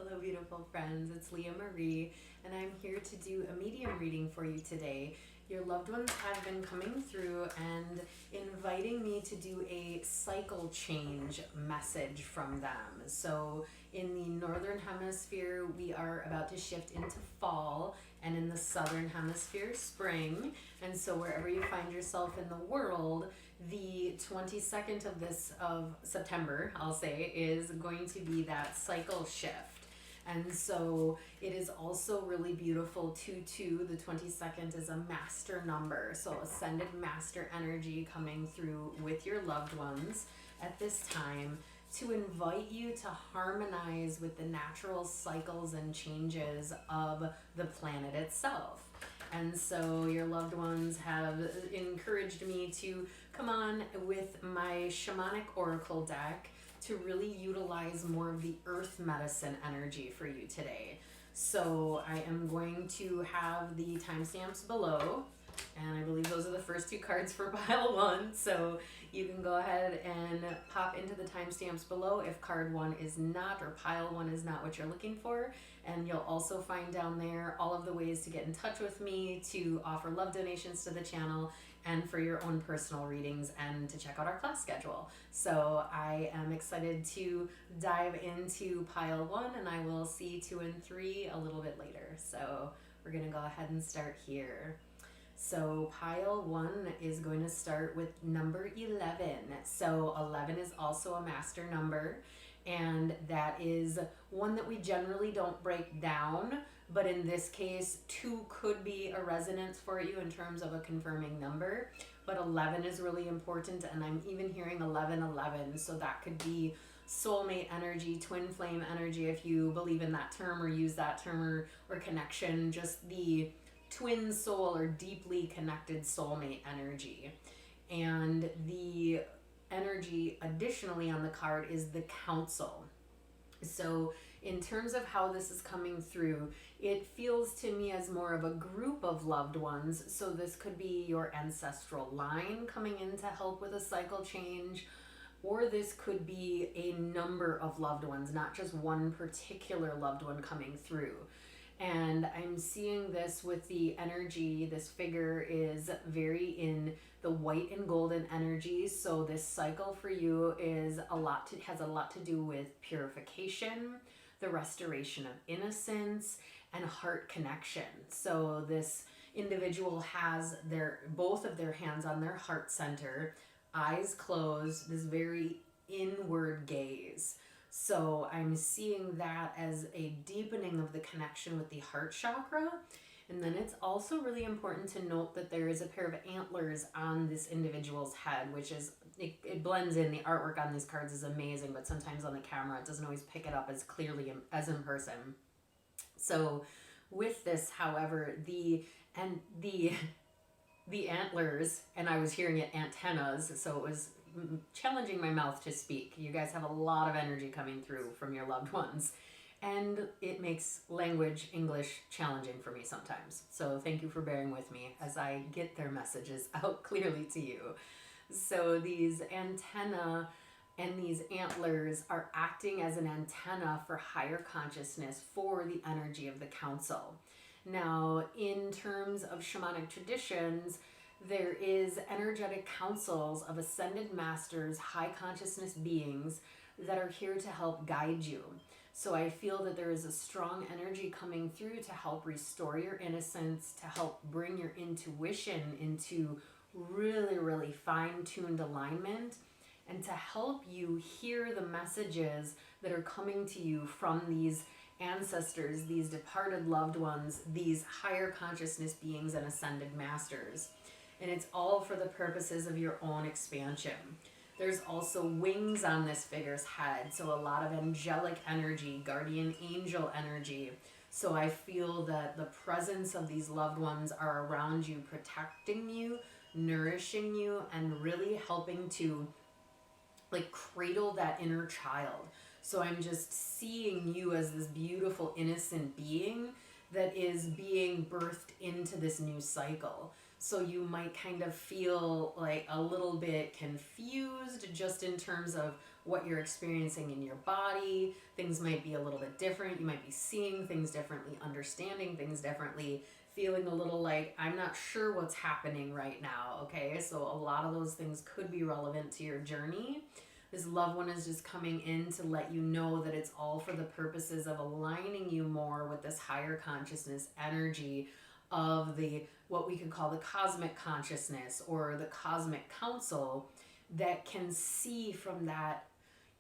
Hello, beautiful friends. It's Leah Marie, and I'm here to do a medium reading for you today. Your loved ones have been coming through and inviting me to do a cycle change message from them. So, in the northern hemisphere, we are about to shift into fall, and in the southern hemisphere, spring. And so, wherever you find yourself in the world, the 22nd of September, I'll say, is going to be that cycle shift. And so it is also really beautiful. 2-2, the 22nd, is a master number. So ascended master energy coming through with your loved ones at this time to invite you to harmonize with the natural cycles and changes of the planet itself. And so your loved ones have encouraged me to come on with my shamanic oracle deck to really utilize more of the earth medicine energy for you today. So I am going to have the timestamps below, and I believe those are the first two cards for pile one. So you can go ahead and pop into the timestamps below if card one is not, or pile one is not what you're looking for. And you'll also find down there all of the ways to get in touch with me, to offer love donations to the channel, and for your own personal readings, and to check out our class schedule. So I am excited to dive into pile one, and I will see 2 and 3 a little bit later. So we're gonna go ahead and start here. So pile one is going to start with number 11. So 11 is also a master number, and that is one that we generally don't break down, but in this case 2 could be a resonance for you in terms of a confirming number, but 11 is really important. And I'm even hearing 1111, so that could be soulmate energy, twin flame energy, if you believe in that term or use that term, or connection, just the twin soul or deeply connected soulmate energy. And the energy additionally on the card is the council. So in terms of how this is coming through, it feels to me as more of a group of loved ones. So this could be your ancestral line coming in to help with a cycle change, or this could be a number of loved ones, not just one particular loved one coming through. And I'm seeing this with the energy. This figure is very in the white and golden energies. So this cycle for you has a lot to do with purification, the restoration of innocence, and heart connection. So this individual has both of their hands on their heart center, eyes closed, this very inward gaze. So I'm seeing that as a deepening of the connection with the heart chakra. And then it's also really important to note that there is a pair of antlers on this individual's head, which is, it blends in. The artwork on these cards is amazing, but sometimes on the camera it doesn't always pick it up as clearly as in person. So with this, however, the antlers, and I was hearing it antennas, so it was challenging my mouth to speak. You guys have a lot of energy coming through from your loved ones, and it makes language, English, challenging for me sometimes. So thank you for bearing with me as I get their messages out clearly to you. So these antenna and these antlers are acting as an antenna for higher consciousness for the energy of the council. Now, in terms of shamanic traditions, there is energetic councils of ascended masters, high consciousness beings that are here to help guide you. So I feel that there is a strong energy coming through to help restore your innocence, to help bring your intuition into really, really fine-tuned alignment, and to help you hear the messages that are coming to you from these ancestors, these departed loved ones, these higher consciousness beings and ascended masters. And it's all for the purposes of your own expansion. There's also wings on this figure's head, so a lot of angelic energy, guardian angel energy. So I feel that the presence of these loved ones are around you, protecting you, nourishing you, and really helping to cradle that inner child. So I'm just seeing you as this beautiful, innocent being that is being birthed into this new cycle. So you might kind of feel like a little bit confused just in terms of what you're experiencing in your body. Things might be a little bit different. You might be seeing things differently, understanding things differently, feeling a little like, I'm not sure what's happening right now. Okay, so a lot of those things could be relevant to your journey. This loved one is just coming in to let you know that it's all for the purposes of aligning you more with this higher consciousness energy of the what we could call the cosmic consciousness or the cosmic council, that can see from that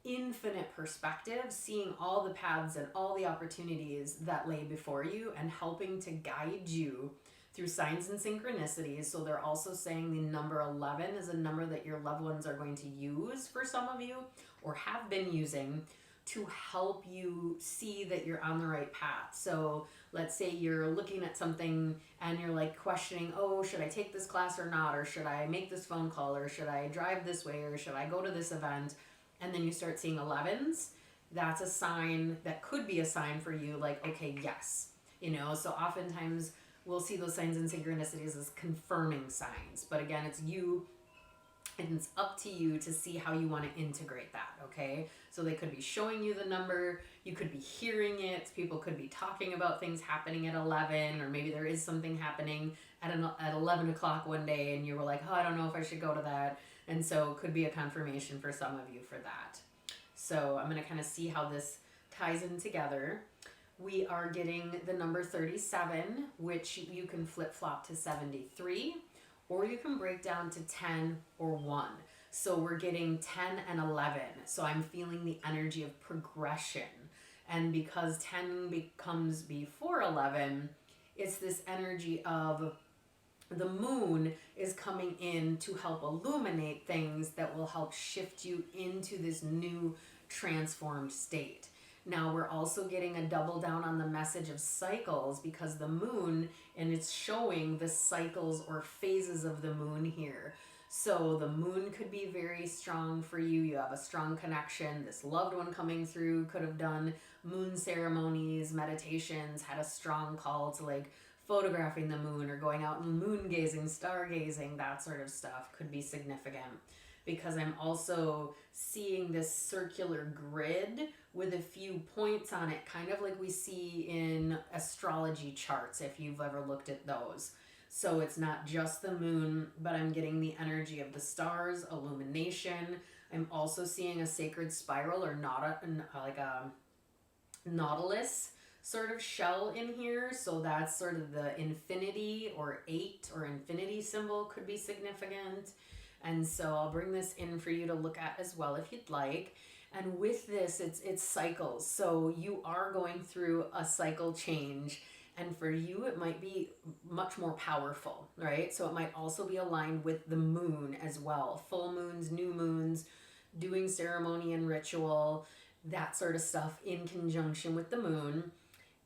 infinite perspective, seeing all the paths and all the opportunities that lay before you and helping to guide you through signs and synchronicities. So they're also saying the number 11 is a number that your loved ones are going to use for some of you, or have been using, to help you see that you're on the right path. So let's say you're looking at something and you're like questioning, oh, should I take this class or not? Or should I make this phone call? Or should I drive this way? Or should I go to this event? And then you start seeing 11s. That's a sign, that could be a sign for you, like, okay, yes. So oftentimes we'll see those signs and synchronicities as confirming signs. But again, it's you, and it's up to you to see how you want to integrate that, okay? So they could be showing you the number, you could be hearing it, people could be talking about things happening at 11, or maybe there is something happening at 11 o'clock one day and you were like, oh, I don't know if I should go to that. And so it could be a confirmation for some of you for that. So I'm going to kind of see how this ties in together. We are getting the number 37, which you can flip-flop to 73, or you can break down to 10 or 1. So we're getting 10 and 11. So I'm feeling the energy of progression. And because 10 becomes before 11, it's this energy of the moon is coming in to help illuminate things that will help shift you into this new transformed state. Now we're also getting a double down on the message of cycles, because the moon, and it's showing the cycles or phases of the moon here. So the moon could be very strong for you. You have a strong connection. This loved one coming through could have done moon ceremonies, meditations, had a strong call to like photographing the moon or going out and moon gazing, stargazing, that sort of stuff could be significant. Because I'm also seeing this circular grid with a few points on it, kind of like we see in astrology charts, if you've ever looked at those. So it's not just the moon, but I'm getting the energy of the stars, illumination. I'm also seeing a sacred spiral, or like a nautilus sort of shell in here. So that's sort of the infinity or 8 or infinity symbol could be significant. And so I'll bring this in for you to look at as well if you'd like. And with this, it's cycles. So you are going through a cycle change. And for you, it might be much more powerful, right? So it might also be aligned with the moon as well. Full moons, new moons, doing ceremony and ritual, that sort of stuff in conjunction with the moon.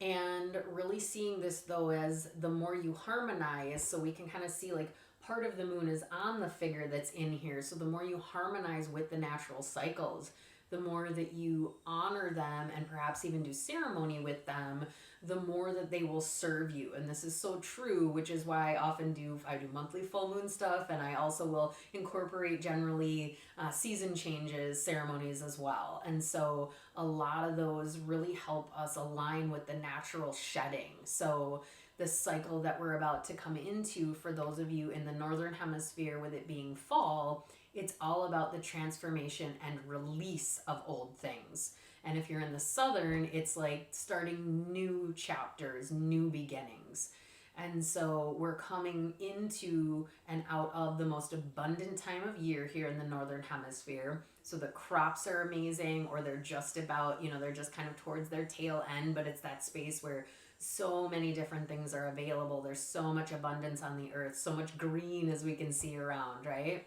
And really seeing this though as the more you harmonize, so we can kind of see like part of the moon is on the figure that's in here. So the more you harmonize with the natural cycles, the more that you honor them and perhaps even do ceremony with them, the more that they will serve you. And this is so true, which is why I do monthly full moon stuff, and I also will incorporate generally season changes, ceremonies as well. And so a lot of those really help us align with the natural shedding. So the cycle that we're about to come into, for those of you in the northern hemisphere with it being fall, it's all about the transformation and release of old things. And if you're in the southern, it's like starting new chapters, new beginnings. And so we're coming into and out of the most abundant time of year here in the northern hemisphere. So the crops are amazing, or they're just about, they're just kind of towards their tail end, but it's that space where so many different things are available. There's so much abundance on the earth, so much green as we can see around, right?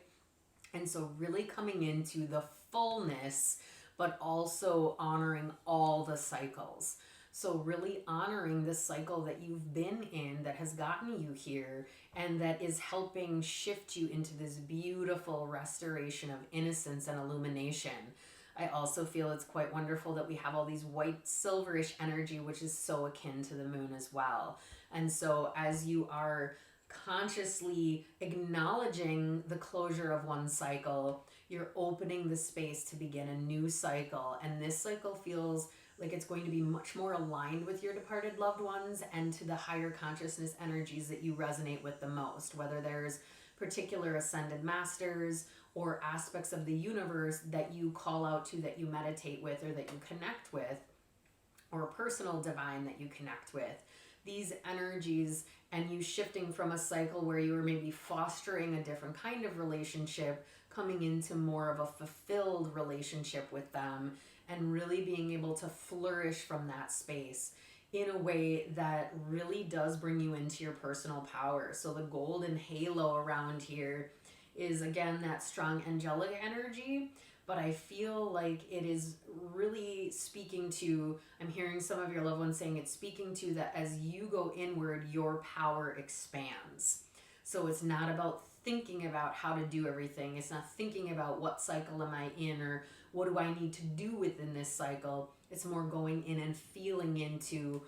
And so really coming into the fullness, but also honoring all the cycles. So really honoring the cycle that you've been in that has gotten you here, and that is helping shift you into this beautiful restoration of innocence and illumination. I also feel it's quite wonderful that we have all these white silverish energy, which is so akin to the moon as well. And so as you are consciously acknowledging the closure of one cycle, you're opening the space to begin a new cycle. And this cycle feels like it's going to be much more aligned with your departed loved ones and to the higher consciousness energies that you resonate with the most, whether there's particular ascended masters or aspects of the universe that you call out to, that you meditate with, or that you connect with, or personal divine that you connect with. These energies, and you shifting from a cycle where you were maybe fostering a different kind of relationship, coming into more of a fulfilled relationship with them, and really being able to flourish from that space in a way that really does bring you into your personal power. So the golden halo around here is, again, that strong angelic energy, but I feel like it is really speaking to, I'm hearing some of your loved ones saying it's speaking to that as you go inward, your power expands. So it's not about thinking about how to do everything. It's not thinking about what cycle am I in or what do I need to do within this cycle. It's more going in and feeling into,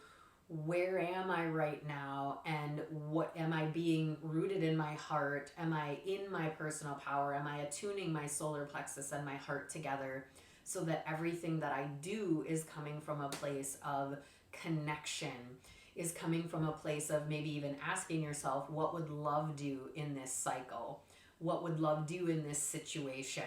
where am I right now, and what am I being rooted in my heart? Am I in my personal power? Am I attuning my solar plexus and my heart together so that everything that I do is coming from a place of connection, is coming from a place of maybe even asking yourself, what would love do in this cycle? What would love do in this situation?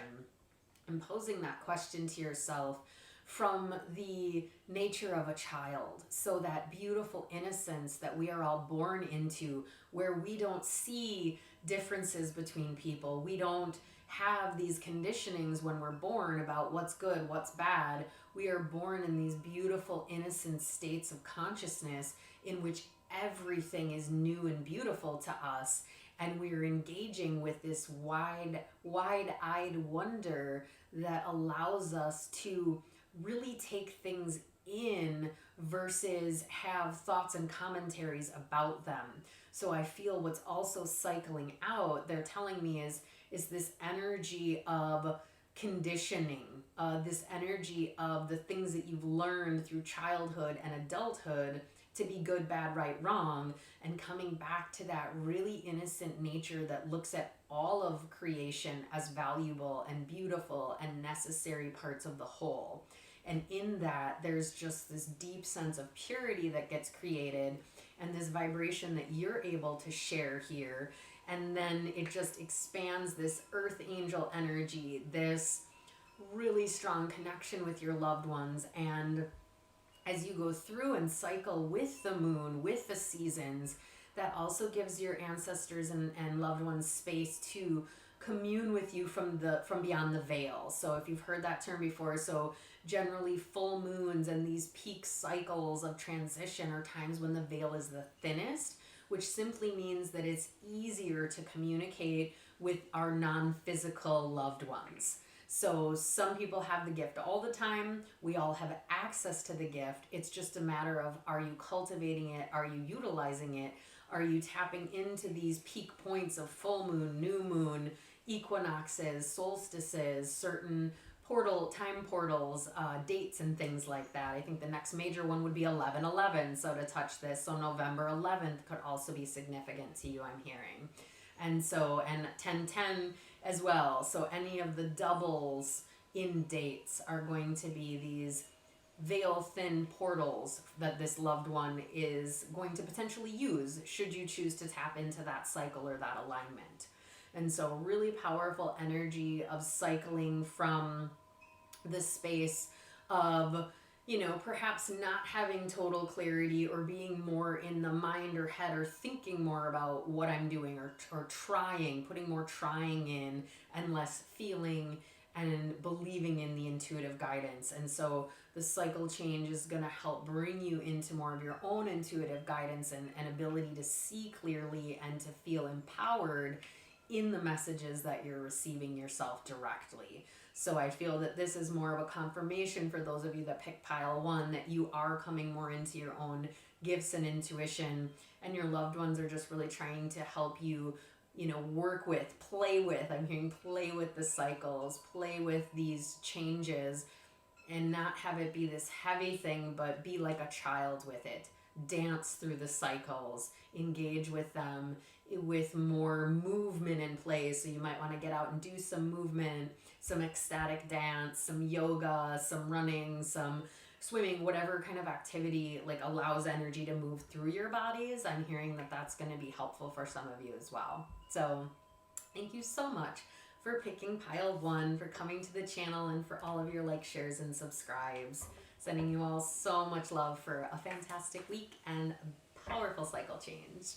And posing that question to yourself from the nature of a child. So that beautiful innocence that we are all born into, where we don't see differences between people. We don't have these conditionings when we're born about what's good, what's bad. We are born in these beautiful, innocent states of consciousness in which everything is new and beautiful to us. And we're engaging with this wide-eyed wonder that allows us to really take things in versus have thoughts and commentaries about them. So I feel what's also cycling out, they're telling me, is this energy of conditioning, this energy of the things that you've learned through childhood and adulthood to be good, bad, right, wrong, and coming back to that really innocent nature that looks at all of creation as valuable and beautiful and necessary parts of the whole. And in that, there's just this deep sense of purity that gets created, and this vibration that you're able to share here. And then it just expands this earth angel energy, this really strong connection with your loved ones. And as you go through and cycle with the moon, with the seasons, that also gives your ancestors and loved ones space to commune with you from beyond the veil. So if you've heard that term before, so generally full moons and these peak cycles of transition are times when the veil is the thinnest, which simply means that it's easier to communicate with our non-physical loved ones. So some people have the gift all the time. We all have access to the gift. It's just a matter of, are you cultivating it? Are you utilizing it? Are you tapping into these peak points of full moon, new moon, equinoxes, solstices, certain time portals, dates and things like that? I think the next major one would be 11/11. So to touch this, so November 11th could also be significant to you, I'm hearing. And 10/10 as well. So any of the doubles in dates are going to be these veil thin portals that this loved one is going to potentially use should you choose to tap into that cycle or that alignment. And so really powerful energy of cycling from the space of, perhaps not having total clarity or being more in the mind or head or thinking more about what I'm doing or putting more trying in and less feeling and believing in the intuitive guidance. And so the cycle change is going to help bring you into more of your own intuitive guidance and ability to see clearly and to feel empowered in the messages that you're receiving yourself directly. So I feel that this is more of a confirmation for those of you that pick pile 1, that you are coming more into your own gifts and intuition, and your loved ones are just really trying to help you, work with, play with. I'm hearing play with the cycles, play with these changes, and not have it be this heavy thing, but be like a child with it. dance through the cycles, engage with them with more movement in place. So you might want to get out and do some movement, some ecstatic dance, some yoga, some running, some swimming, whatever kind of activity like allows energy to move through your bodies. I'm hearing that that's going to be helpful for some of you as well. So thank you so much for picking pile 1, for coming to the channel, and for all of your likes, shares, and subscribes. Sending you all so much love for a fantastic week and powerful cycle change.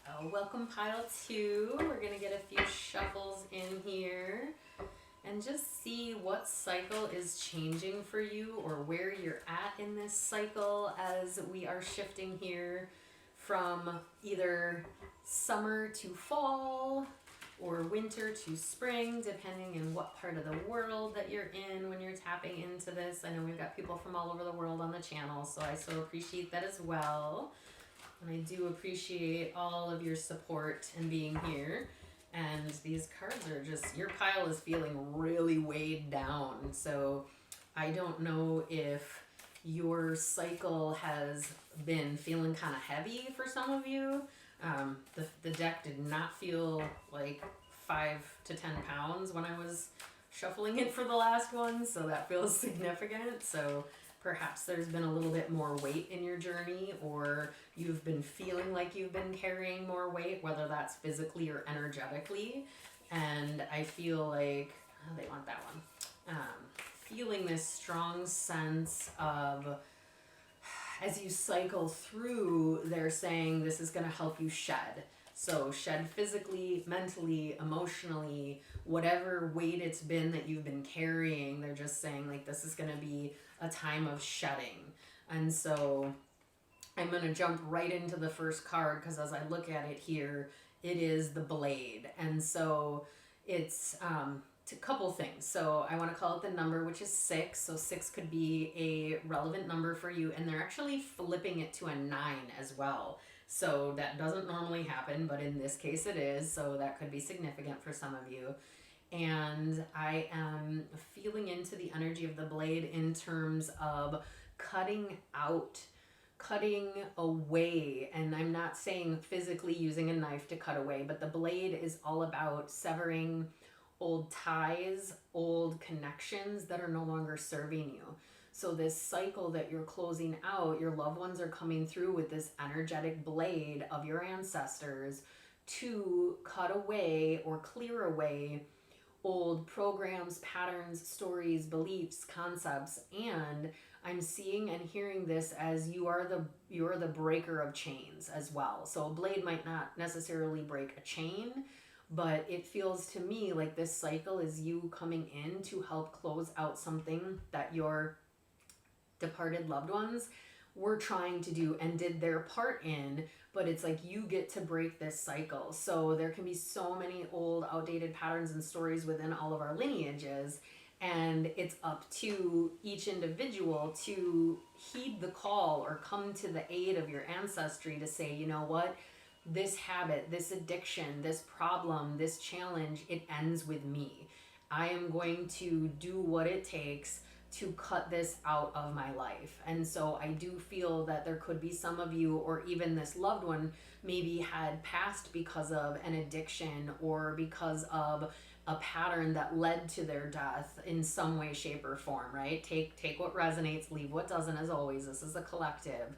So welcome pile 2. We're going to get a few shuffles in here and just see what cycle is changing for you, or where you're at in this cycle as we are shifting here from either summer to fall or winter to spring, depending on what part of the world that you're in when you're tapping into this. I know we've got people from all over the world on the channel, so I so appreciate that as well. And I do appreciate all of your support and being here. And these cards are just, your pile is feeling really weighed down. So I don't know if your cycle has been feeling kind of heavy for some of you. The deck did not feel like 5 to 10 pounds when I was shuffling it for the last one, so that feels significant. So perhaps there's been a little bit more weight in your journey, or you've been feeling like you've been carrying more weight, whether that's physically or energetically. And I feel like, oh, they want that one. Feeling this strong sense of, as you cycle through, they're saying this is going to help you shed. So shed physically, mentally, emotionally, whatever weight it's been that you've been carrying, they're just saying like this is going to be a time of shedding. And so I'm going to jump right into the first card, because as I look at it here, it is the Blade. And so it's a couple things. So I want to call it the number, which is 6. So 6 could be a relevant number for you. And they're actually flipping it to a 9 as well. So that doesn't normally happen, but in this case it is. So that could be significant for some of you. And I am feeling into the energy of the Blade in terms of cutting out, cutting away. And I'm not saying physically using a knife to cut away, but the Blade is all about severing old ties, old connections that are no longer serving you. So this cycle that you're closing out, your loved ones are coming through with this energetic blade of your ancestors to cut away or clear away old programs, patterns, stories, beliefs, concepts. And I'm seeing and hearing this as you're the breaker of chains as well. So a blade might not necessarily break a chain, but it feels to me like this cycle is you coming in to help close out something that your departed loved ones were trying to do and did their part in, but it's like you get to break this cycle. So there can be so many old outdated patterns and stories within all of our lineages, and it's up to each individual to heed the call or come to the aid of your ancestry to say, you know what, this habit, this addiction, this problem, this challenge, it ends with me. I am going to do what it takes to cut this out of my life. And so I do feel that there could be some of you, or even this loved one, maybe had passed because of an addiction or because of a pattern that led to their death in some way, shape, or form, right? Take what resonates, leave what doesn't, as always. This is a collective.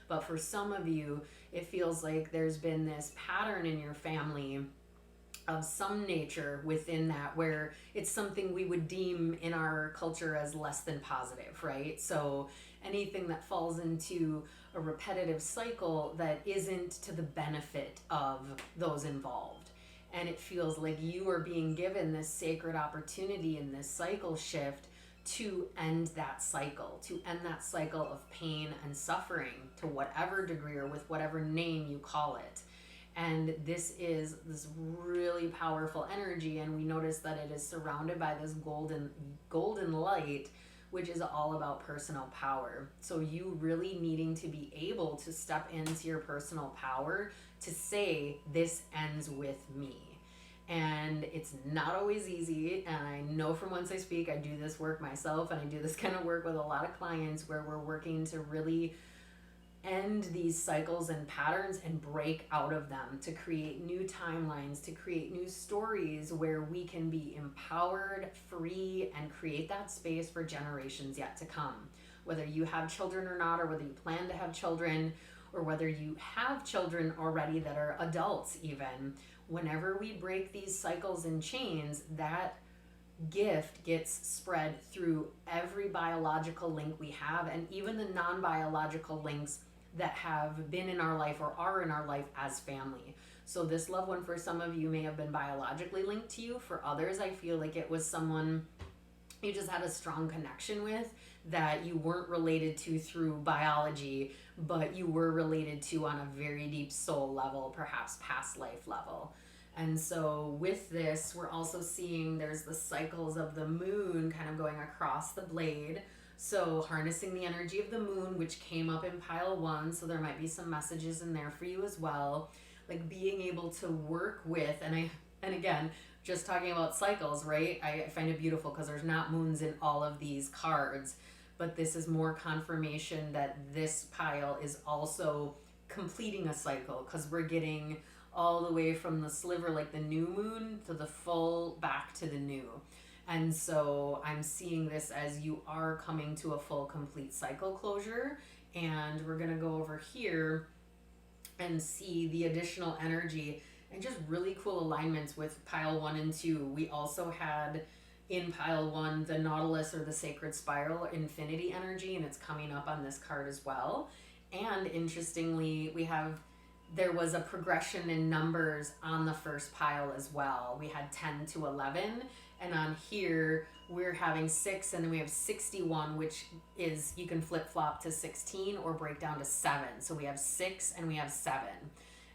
But for some of you, it feels like there's been this pattern in your family of some nature within that, where it's something we would deem in our culture as less than positive, right? So anything that falls into a repetitive cycle that isn't to the benefit of those involved. And it feels like you are being given this sacred opportunity in this cycle shift to end that cycle of pain and suffering to whatever degree or with whatever name you call it. And this is this really powerful energy, and we notice that it is surrounded by this golden light, which is all about personal power. So you really needing to be able to step into your personal power to say, this ends with me. And it's not always easy, and I know from whence I speak, I do this work myself, and I do this kind of work with a lot of clients where we're working to really end these cycles and patterns and break out of them, to create new timelines, to create new stories where we can be empowered, free, and create that space for generations yet to come. Whether you have children or not, or whether you plan to have children, or whether you have children already that are adults even, whenever we break these cycles and chains, that gift gets spread through every biological link we have, and even the non-biological links that have been in our life or are in our life as family. So this loved one, for some of you, may have been biologically linked to you. For others, I feel like it was someone you just had a strong connection with, that you weren't related to through biology, but you were related to on a very deep soul level, perhaps past life level. And so with this, we're also seeing there's the cycles of the moon kind of going across the blade. So harnessing the energy of the moon, which came up in pile 1, so there might be some messages in there for you as well. Like being able to work with, and again, just talking about cycles, right? I find it beautiful because there's not moons in all of these cards, but this is more confirmation that this pile is also completing a cycle, because we're getting all the way from the sliver, like the new moon, to the full back to the new. And so I'm seeing this as you are coming to a full complete cycle closure. And we're going to go over here and see the additional energy and just really cool alignments with pile 1 and 2. We also had in pile 1 the Nautilus, or the Sacred Spiral infinity energy, and it's coming up on this card as well. And interestingly, there was a progression in numbers on the first pile as well. We had 10 to 11, and on here we're having 6, and then we have 61, which is, you can flip-flop to 16 or break down to 7. So we have 6 and we have 7.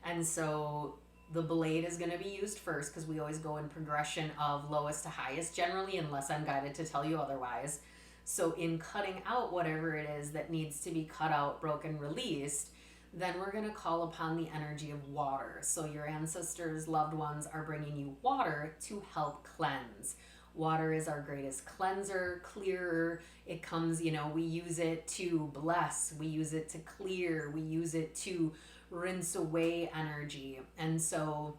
And so the blade is going to be used first, because we always go in progression of lowest to highest generally, unless I'm guided to tell you otherwise. So in cutting out whatever it is that needs to be cut out, broken, released, then we're going to call upon the energy of water. So your ancestors, loved ones, are bringing you water to help cleanse. Water is our greatest cleanser, clearer. It comes, we use it to bless, we use it to clear, we use it to rinse away energy. And so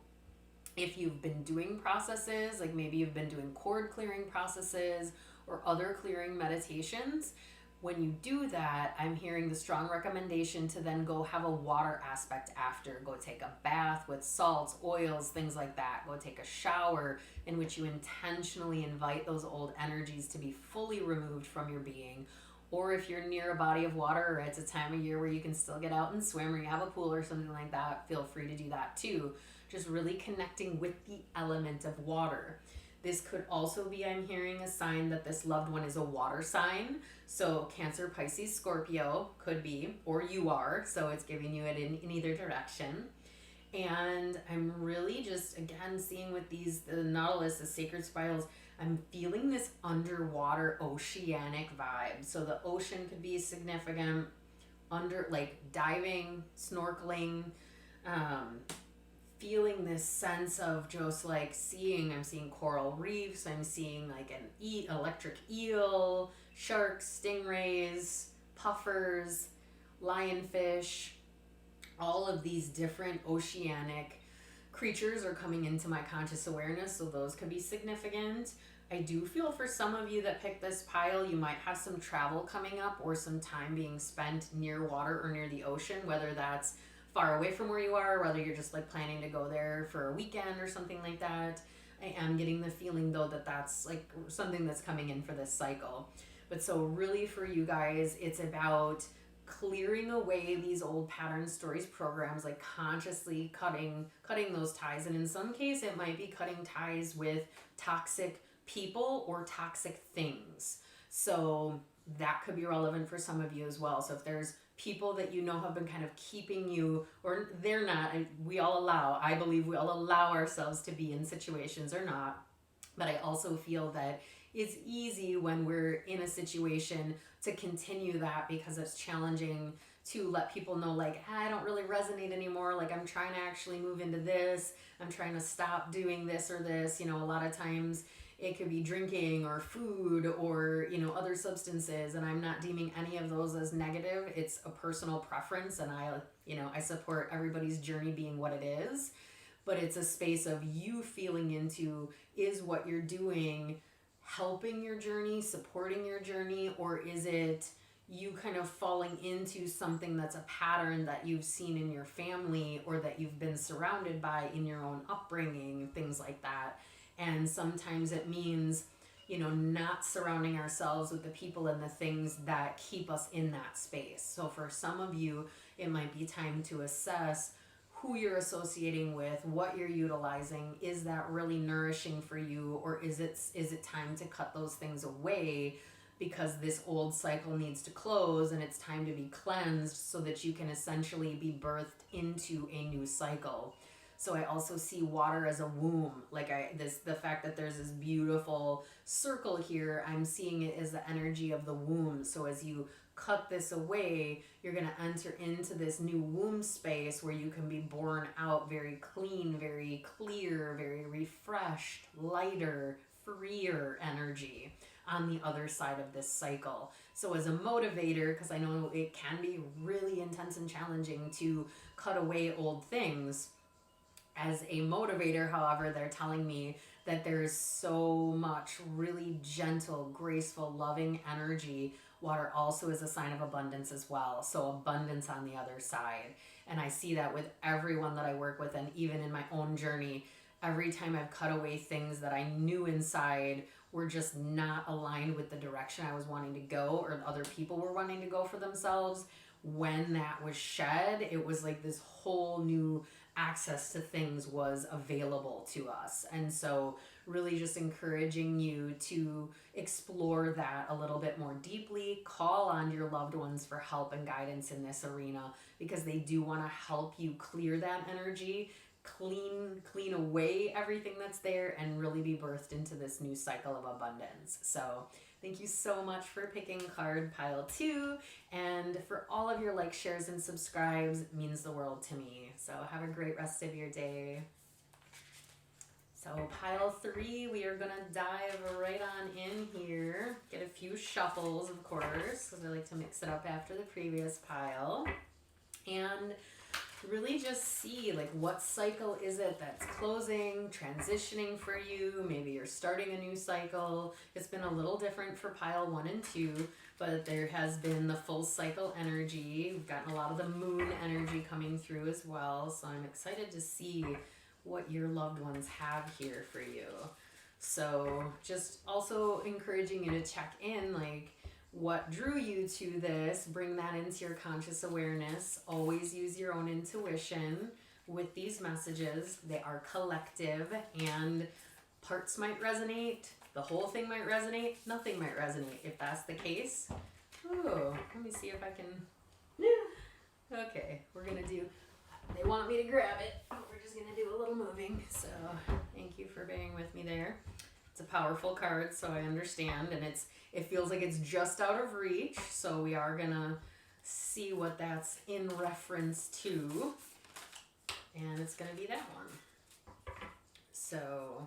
if you've been doing processes, like maybe you've been doing cord clearing processes or other clearing meditations, when you do that, I'm hearing the strong recommendation to then go have a water aspect after. Go take a bath with salts, oils, things like that. Go take a shower in which you intentionally invite those old energies to be fully removed from your being. Or if you're near a body of water, or it's a time of year where you can still get out and swim, or you have a pool or something like that, feel free to do that too. Just really connecting with the element of water. This could also be, I'm hearing, a sign that this loved one is a water sign. So Cancer, Pisces, Scorpio could be, or you are. So it's giving you it in either direction. And I'm really just, again, seeing with the Nautilus, the Sacred Spirals, I'm feeling this underwater oceanic vibe. So the ocean could be significant, like diving, snorkeling, feeling this sense of just like I'm seeing coral reefs, I'm seeing like an electric eel, sharks, stingrays, puffers, lionfish, all of these different oceanic creatures are coming into my conscious awareness, so those could be significant. I do feel for some of you that picked this pile, you might have some travel coming up or some time being spent near water or near the ocean, whether that's far away from where you are, whether you're just like planning to go there for a weekend or something like that. I am getting the feeling though that that's like something that's coming in for this cycle. But so really for you guys, it's about clearing away these old patterns, stories, programs, like consciously cutting those ties. And in some case, it might be cutting ties with toxic people or toxic things. So that could be relevant for some of you as well. So if there's people that have been kind of keeping you, or they're not, I believe we all allow ourselves to be in situations or not. But I also feel that it's easy when we're in a situation to continue that because it's challenging to let people know, like, I don't really resonate anymore. Like, I'm trying to actually move into this. I'm trying to stop doing this or this. A lot of times It could be drinking or food or, you know, other substances. And I'm not deeming any of those as negative. It's a personal preference, and I support everybody's journey being what it is. But it's a space of you feeling into, is what you're doing helping your journey, supporting your journey, or is it you kind of falling into something that's a pattern that you've seen in your family or that you've been surrounded by in your own upbringing, things like that. And sometimes it means, you know, not surrounding ourselves with the people and the things that keep us in that space. So for some of you, it might be time to assess who you're associating with, what you're utilizing. Is that really nourishing for you, or is it time to cut those things away because this old cycle needs to close and it's time to be cleansed so that you can essentially be birthed into a new cycle. So I also see water as a womb. The fact that there's this beautiful circle here, I'm seeing it as the energy of the womb. So as you cut this away, you're going to enter into this new womb space where you can be born out very clean, very clear, very refreshed, lighter, freer energy on the other side of this cycle. So as a motivator, because I know it can be really intense and challenging to cut away old things, as a motivator, however, they're telling me that there's so much really gentle, graceful, loving energy. Water also is a sign of abundance as well. So abundance on the other side. And I see that with everyone that I work with, and even in my own journey, every time I've cut away things that I knew inside were just not aligned with the direction I was wanting to go, or other people were wanting to go for themselves, when that was shed, it was like this whole new access to things was available to us. And so really just encouraging you to explore that a little bit more deeply. Call on your loved ones for help and guidance in this arena, because they do want to help you clear that energy, clean away everything that's there, and really be birthed into this new cycle of abundance. So thank you so much for picking card pile 2, and for all of your likes, shares, and subscribes. It means the world to me. So have a great rest of your day. So pile 3, we are going to dive right on in here. Get a few shuffles, of course, because I like to mix it up after the previous pile. And really just see, like, what cycle is it that's closing, transitioning for you. Maybe you're starting a new cycle. It's been a little different for pile 1 and 2, but there has been the full cycle energy. We've gotten a lot of the moon energy coming through as well. So I'm excited to see what your loved ones have here for you. So just also encouraging you to check in, like, what drew you to this, bring that into your conscious awareness. Always use your own intuition with these messages. They are collective, and parts might resonate, the whole thing might resonate, nothing might resonate. If that's the case, let me see if I can, okay, we're gonna do, they want me to grab it, but we're just gonna do a little moving. So thank you for bearing with me there. It's a powerful card, so I understand, and it feels like it's just out of reach, so we are gonna see what that's in reference to, and it's gonna be that one. So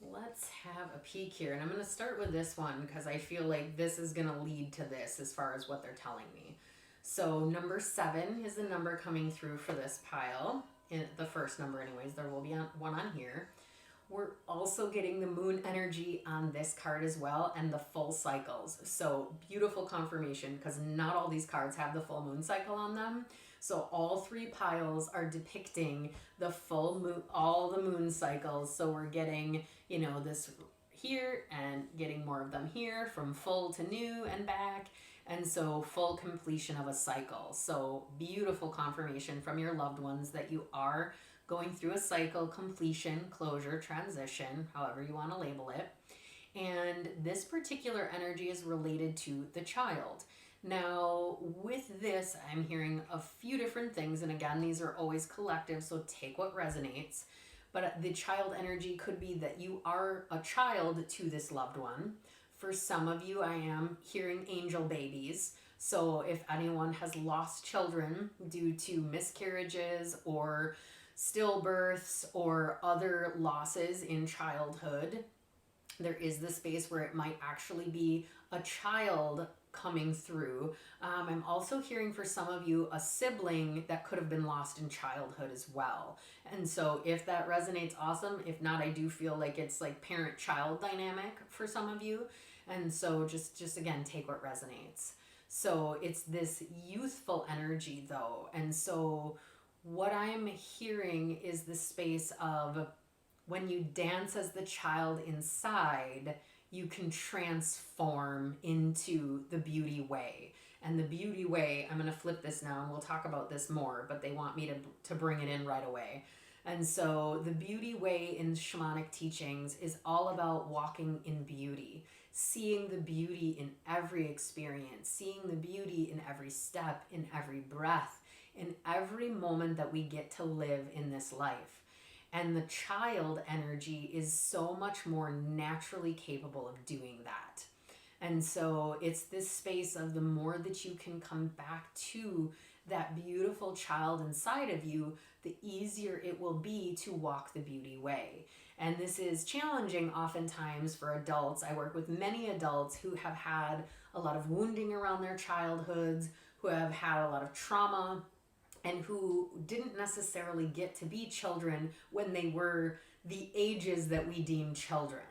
let's have a peek here, and I'm gonna start with this one because I feel like this is gonna lead to this as far as what they're telling me. So number 7 is the number coming through for this pile, in the first number anyways. There will be one on here. We're also getting the moon energy on this card as well, and the full cycles. So beautiful confirmation, because not all these cards have the full moon cycle on them. So all 3 piles are depicting the full moon, all the moon cycles. So we're getting, you know, this here and getting more of them here, from full to new and back. And so full completion of a cycle. So beautiful confirmation from your loved ones that you are going through a cycle, completion, closure, transition, however you want to label it. And this particular energy is related to the child. Now, with this, I'm hearing a few different things. And again, these are always collective, so take what resonates. But the child energy could be that you are a child to this loved one. For some of you, I am hearing angel babies. So if anyone has lost children due to miscarriages or stillbirths or other losses in childhood, There is the space where it might actually be a child coming through. I'm also hearing for some of you a sibling that could have been lost in childhood as well. And so if that resonates, awesome. If not, I do feel like it's like parent-child dynamic for some of you. And so just again, take what resonates. So it's this youthful energy though. And so what I'm hearing is the space of when you dance as the child inside, you can transform into the beauty way. And the beauty way, I'm going to flip this now and we'll talk about this more, but they want me to bring it in right away. And so the beauty way in shamanic teachings is all about walking in beauty, seeing the beauty in every experience, seeing the beauty in every step, in every breath, in every moment that we get to live in this life. And the child energy is so much more naturally capable of doing that. And so it's this space of the more that you can come back to that beautiful child inside of you, the easier it will be to walk the beauty way. And this is challenging oftentimes for adults. I work with many adults who have had a lot of wounding around their childhoods, who have had a lot of trauma, and who didn't necessarily get to be children when they were the ages that we deem children.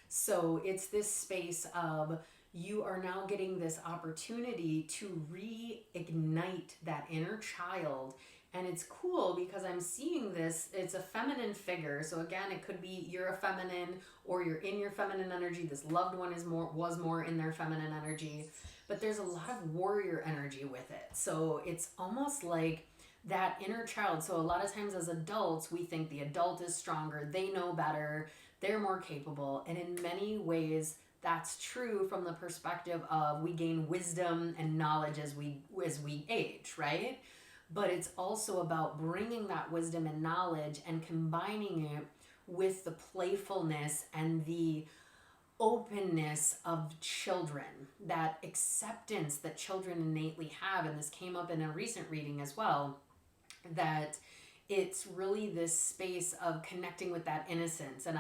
So it's this space of you are now getting this opportunity to reignite that inner child. And it's cool because I'm seeing this, it's a feminine figure. So again, it could be you're a feminine or you're in your feminine energy. This loved one was more in their feminine energy, but there's a lot of warrior energy with it. So it's almost like that inner child. So a lot of times as adults, we think the adult is stronger, they know better, they're more capable. And in many ways, that's true from the perspective of we gain wisdom and knowledge as we age, right? But it's also about bringing that wisdom and knowledge and combining it with the playfulness and the openness of children, that acceptance that children innately have. And this came up in a recent reading as well, that it's really this space of connecting with that innocence. And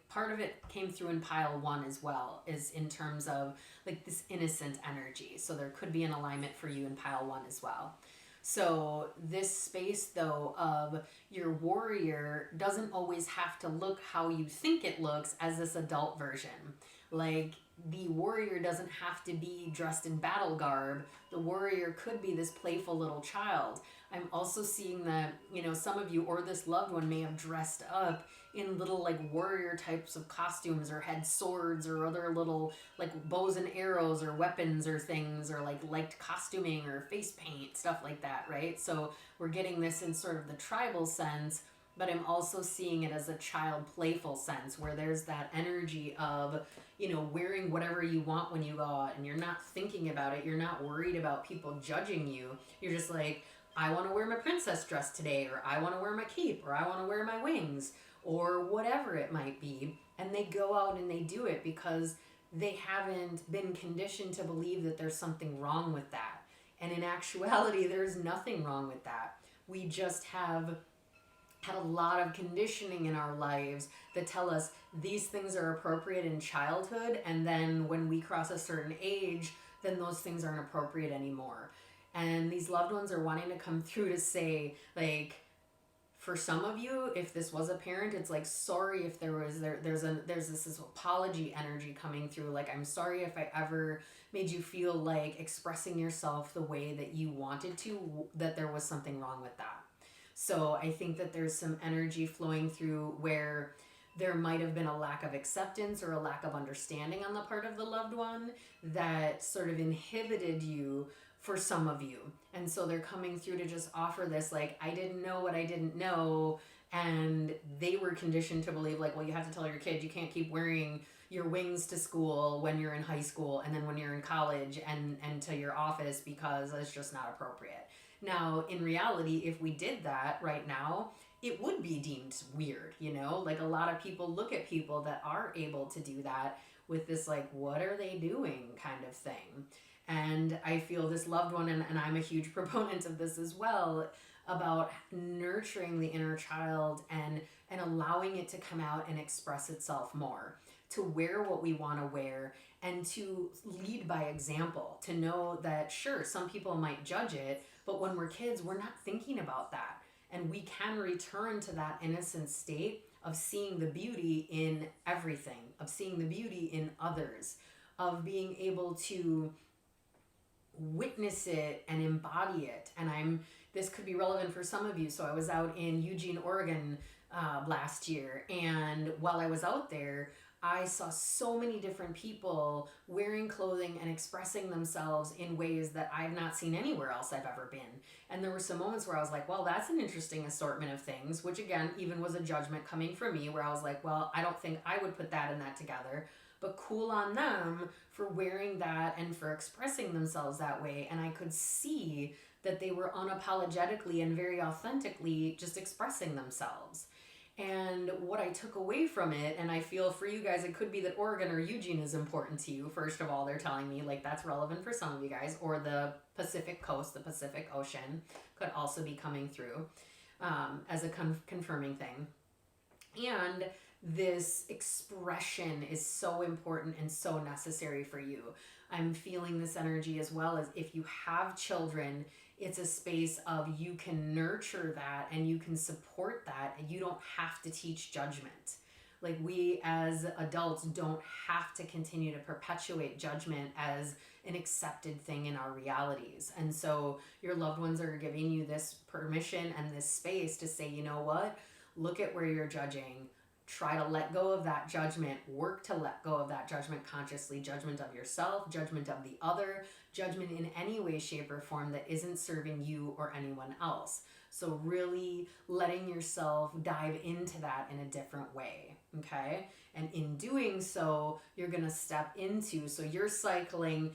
part of it came through in pile 1 as well, is in terms of like this innocent energy. So there could be an alignment for you in pile 1 as well. So this space though of your warrior doesn't always have to look how you think it looks as this adult version. Like the warrior doesn't have to be dressed in battle garb. The warrior could be this playful little child. I'm also seeing that, some of you or this loved one may have dressed up in little like warrior types of costumes or had swords or other little like bows and arrows or weapons or things, or like liked costuming or face paint, stuff like that, right? So we're getting this in sort of the tribal sense, but I'm also seeing it as a child playful sense where there's that energy of, wearing whatever you want when you go out and you're not thinking about it. You're not worried about people judging you. You're just like, I want to wear my princess dress today, or I want to wear my cape, or I want to wear my wings, or whatever it might be. And they go out and they do it because they haven't been conditioned to believe that there's something wrong with that. And in actuality, there's nothing wrong with that. We just have had a lot of conditioning in our lives that tell us these things are appropriate in childhood, and then when we cross a certain age, then those things aren't appropriate anymore. And these loved ones are wanting to come through to say, like, for some of you, if this was a parent, it's like, sorry if there's this apology energy coming through. Like, I'm sorry if I ever made you feel like expressing yourself the way that you wanted to, that there was something wrong with that. So I think that there's some energy flowing through where there might have been a lack of acceptance or a lack of understanding on the part of the loved one that sort of inhibited you for some of you. And so they're coming through to just offer this, like, I didn't know what I didn't know. And they were conditioned to believe, like, well, you have to tell your kid you can't keep wearing your wings to school when you're in high school and then when you're in college and to your office because it's just not appropriate. Now, in reality, if we did that right now, it would be deemed weird, Like a lot of people look at people that are able to do that with this, like, what are they doing kind of thing. And I feel this loved one, and I'm a huge proponent of this as well, about nurturing the inner child and allowing it to come out and express itself more. to wear what we want to wear and to lead by example, to know that sure, some people might judge it, but when we're kids, we're not thinking about that. And we can return to that innocent state of seeing the beauty in everything, of seeing the beauty in others, of being able to witness it and embody it. And this could be relevant for some of you. So I was out in Eugene, Oregon last year, and while I was out there, I saw so many different people wearing clothing and expressing themselves in ways that I've not seen anywhere else I've ever been. And there were some moments where I was like, well, that's an interesting assortment of things, which again, even was a judgment coming from me, where I was like, well, I don't think I would put that and that together, but cool on them for wearing that and for expressing themselves that way. And I could see that they were unapologetically and very authentically just expressing themselves. And what I took away from it, and I feel for you guys, it could be that Oregon or Eugene is important to you. First of all, they're telling me like that's relevant for some of you guys, or the Pacific coast, the Pacific Ocean could also be coming through as a confirming thing. And this expression is so important and so necessary for you. I'm feeling this energy as well as if you have children, it's a space of you can nurture that and you can support that, and you don't have to teach judgment. Like, we as adults don't have to continue to perpetuate judgment as an accepted thing in our realities. And so your loved ones are giving you this permission and this space to say, you know what, look at where you're judging. Try to let go of that judgment, work to let go of that judgment consciously, judgment of yourself, judgment of the other, judgment in any way, shape, or form that isn't serving you or anyone else. So really letting yourself dive into that in a different way, okay? And in doing so, you're gonna step into, so you're cycling,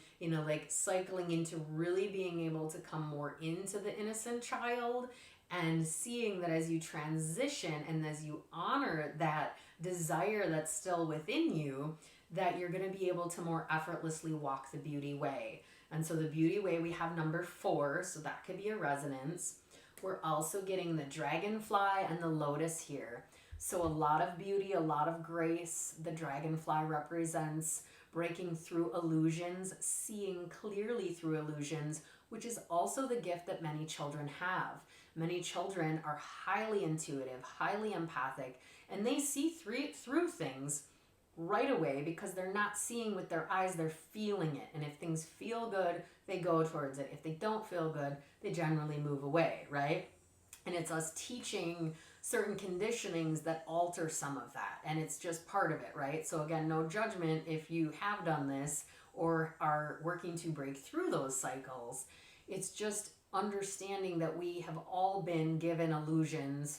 cycling into really being able to come more into the innocent child, and seeing that as you transition and as you honor that desire that's still within you, that you're going to be able to more effortlessly walk the beauty way. And so the beauty way, we have number 4, so that could be a resonance. We're also getting the dragonfly and the lotus here. So a lot of beauty, a lot of grace. The dragonfly represents breaking through illusions, seeing clearly through illusions, which is also the gift that many children have. Many children are highly intuitive, highly empathic, and they see through things right away because they're not seeing with their eyes, they're feeling it. And if things feel good, they go towards it. If they don't feel good, they generally move away, right? And it's us teaching certain conditionings that alter some of that. And it's just part of it, right? So again, no judgment if you have done this or are working to break through those cycles. It's just understanding that we have all been given illusions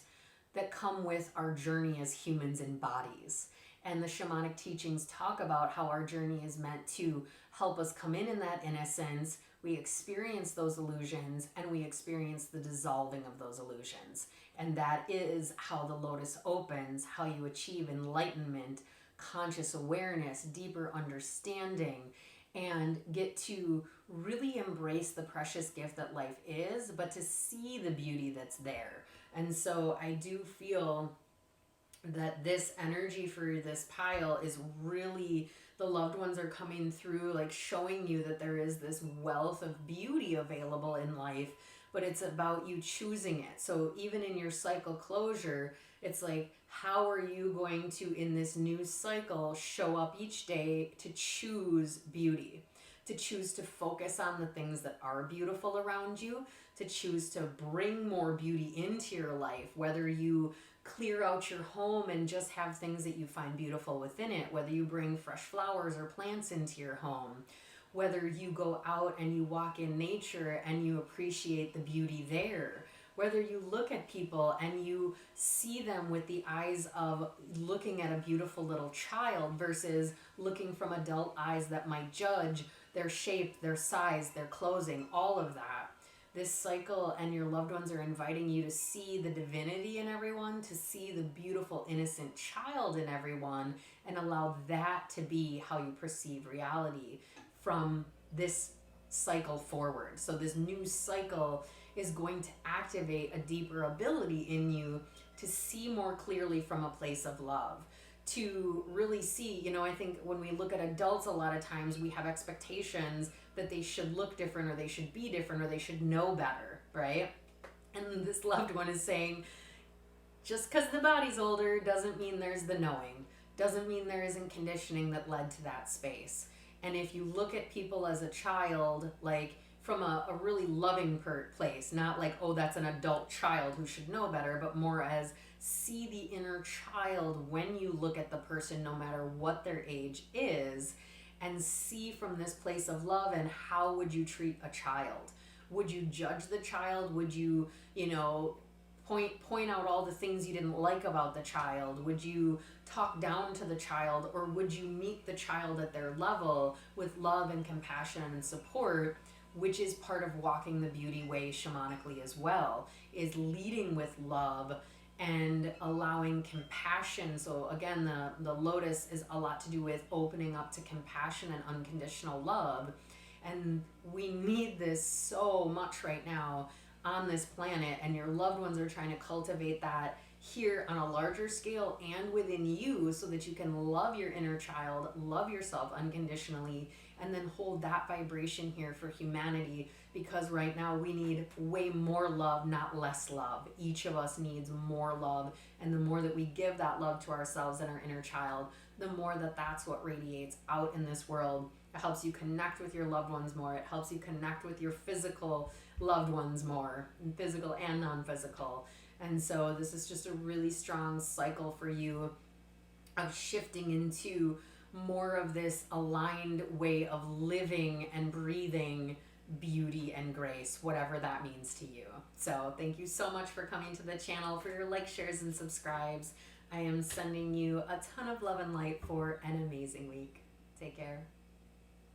that come with our journey as humans in bodies. And the shamanic teachings talk about how our journey is meant to help us come in that innocence. We experience those illusions and we experience the dissolving of those illusions. And that is how the lotus opens, how you achieve enlightenment, conscious awareness, deeper understanding, and get to really embrace the precious gift that life is, but to see the beauty that's there. And so I do feel that this energy for this pile is really, the loved ones are coming through, like showing you that there is this wealth of beauty available in life, but it's about you choosing it. So even in your cycle closure, it's like, how are you going to, in this new cycle, show up each day to choose beauty, to choose to focus on the things that are beautiful around you, to choose to bring more beauty into your life, whether you clear out your home and just have things that you find beautiful within it, whether you bring fresh flowers or plants into your home, whether you go out and you walk in nature and you appreciate the beauty there, whether you look at people and you see them with the eyes of looking at a beautiful little child versus looking from adult eyes that might judge their shape, their size, their clothing, all of that. This cycle and your loved ones are inviting you to see the divinity in everyone, to see the beautiful, innocent child in everyone, and allow that to be how you perceive reality from this cycle forward. So this new cycle is going to activate a deeper ability in you to see more clearly from a place of love, to really see, you know, I think when we look at adults, a lot of times we have expectations that they should look different or they should be different or they should know better, right? And this loved one is saying, just because the body's older doesn't mean there's the knowing, doesn't mean there isn't conditioning that led to that space. And if you look at people as a child, like from a really loving place, not like, oh, that's an adult child who should know better, but more as see the inner child when you look at the person, no matter what their age is, and see from this place of love. And how would you treat a child? Would you judge the child? Would you, you know, point out all the things you didn't like about the child? Would you talk down to the child, or would you meet the child at their level with love and compassion and support, which is part of walking the beauty way shamanically as well, is leading with love and allowing compassion. So again, the lotus is a lot to do with opening up to compassion and unconditional love. And we need this so much right now on this planet, and your loved ones are trying to cultivate that here on a larger scale and within you, so that you can love your inner child, love yourself unconditionally, and then hold that vibration here for humanity. Because right now we need way more love, not less love. Each of us needs more love, and the more that we give that love to ourselves and our inner child, the more that that's what radiates out in this world. It helps you connect with your loved ones more. It helps you connect with your physical loved ones more, physical and non-physical. And so this is just a really strong cycle for you of shifting into more of this aligned way of living and breathing beauty and grace, whatever that means to you. So thank you so much for coming to the channel, for your likes, shares, and subscribes. I am sending you a ton of love and light for an amazing week. Take care.